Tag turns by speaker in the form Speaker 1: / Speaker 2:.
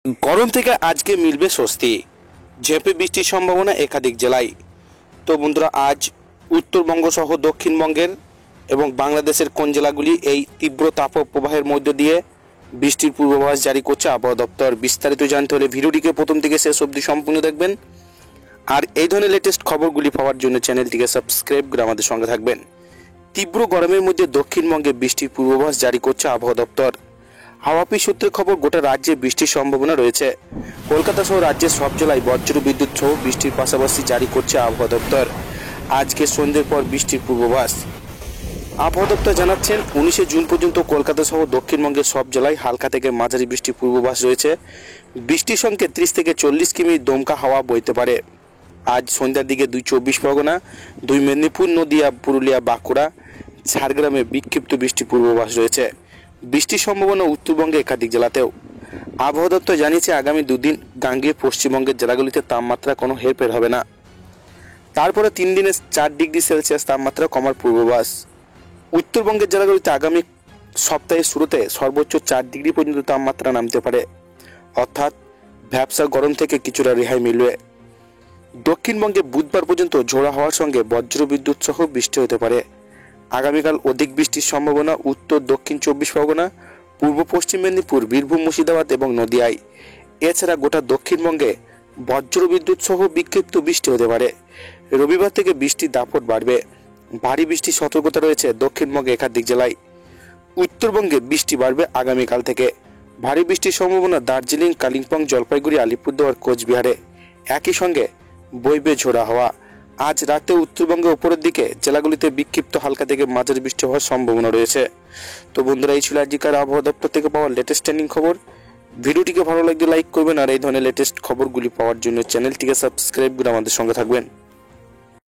Speaker 1: গরম থেকে আজকে মিলবে স্বস্তি। ঝেঁপে বৃষ্টির সম্ভাবনা একাধিক জেলায়। তো বন্ধুরা, আজ উত্তরবঙ্গ সহ দক্ষিণবঙ্গের এবং বাংলাদেশের কোন জেলাগুলি এই তীব্র তাপপ্রবাহের মধ্য দিয়ে বৃষ্টির পূর্বাভাস জারি করছে আবহাওয়া দপ্তর, বিস্তারিত জানতে হলে ভিডিওটিকে প্রথম থেকে শেষ অবধি সম্পূর্ণ দেখবেন। আর এই ধরনের লেটেস্ট খবরগুলি পাওয়ার জন্য চ্যানেলটিকে সাবস্ক্রাইব করে আমাদের সঙ্গে থাকবেন। তীব্র গরমের মধ্যে দক্ষিণবঙ্গে বৃষ্টির পূর্বাভাস জারি করছে আবহাওয়া দপ্তর। হাওয়া অফিস সূত্রের খবর, গোটা রাজ্যে বৃষ্টির সম্ভাবনা রয়েছে। কলকাতা সহ রাজ্যের সব জেলায় বজ্র বিদ্যুৎ সহ বৃষ্টির পাশাপাশি জারি করছে আবহাওয়া দপ্তর আজকে সন্ধ্যের পর বৃষ্টির পূর্বাভাস। আবহাওয়া দপ্তর জানাচ্ছেন, 19 জুন পর্যন্ত কলকাতা সহ দক্ষিণবঙ্গের সব জেলায় হালকা থেকে মাঝারি বৃষ্টির পূর্বাভাস রয়েছে। বৃষ্টির সঙ্গে 30 থেকে 40 কিমি দমকা হাওয়া বইতে পারে। আজ সন্ধ্যার দিকে 2 চব্বিশ পরগনা, 2 মেদিনীপুর, নদিয়া, পুরুলিয়া, বাঁকুড়া, ঝাড়গ্রামে বিক্ষিপ্ত বৃষ্টির পূর্বাভাস রয়েছে। বৃষ্টির সম্ভাবনা উত্তরবঙ্গে একাধিক জেলাতেও। আবহাওয়া দপ্তর জানিয়েছে, আগামী দুদিন গাঙ্গেয় পশ্চিমবঙ্গের জেলাগুলিতে তাপমাত্রা কোনো হেরফের হবে না। তারপরে 3 দিনে 4 ডিগ্রি সেলসিয়াস তাপমাত্রা কমার পূর্বাভাস। উত্তরবঙ্গের জেলাগুলিতে আগামী সপ্তাহের শুরুতে সর্বোচ্চ 4 ডিগ্রি পর্যন্ত তাপমাত্রা নামতে পারে, অর্থাৎ ভ্যাপসা গরম থেকে কিছুটা রেহাই মিলবে। দক্ষিণবঙ্গে বুধবার পর্যন্ত ঝোড়ো হওয়ার সঙ্গে বজ্রবিদ্যুৎ সহ বৃষ্টি হতে পারে। আগামীকাল অধিক বৃষ্টির সম্ভাবনা উত্তর দক্ষিণ 24 পরগনা, পূর্ব পশ্চিম মেদিনীপুর, বীরভূম, মুর্শিদাবাদ এবং নদিয়ায়। এছাড়া গোটা দক্ষিণবঙ্গে বজ্রবিদ্যুৎ সহ বিক্ষিপ্ত বৃষ্টি হতে পারে। রবিবার থেকে বৃষ্টির দাপট বাড়বে। ভারী বৃষ্টির সতর্কতা রয়েছে দক্ষিণবঙ্গে একাধিক জেলায়। উত্তরবঙ্গে বৃষ্টি বাড়বে আগামীকাল থেকে। ভারী বৃষ্টির সম্ভাবনা দার্জিলিং, কালিম্পং, জলপাইগুড়ি, আলিপুরদুয়ার, কোচবিহারে। একই সঙ্গে বইবে ঝোড়ো হাওয়া। আজ রাতে উত্তরবঙ্গে উপরের দিকে জেলাগুলিতে বিক্ষিপ্ত হালকা থেকে মাঝারি বৃষ্টি হওয়ার সম্ভাবনা রয়েছে। তো বন্ধুরা, এই ছিল আজকের আবহাওয়া দপ্তর থেকে পাওয়া লেটেস্ট ট্রেন্ডিং খবর। ভিডিওটিকে ভালো লাগলে লাইক করবেন, আর এই ধরনের লেটেস্ট খবরগুলি পাওয়ার জন্য চ্যানেলটিকে সাবস্ক্রাইব করে আমাদের সঙ্গে থাকবেন।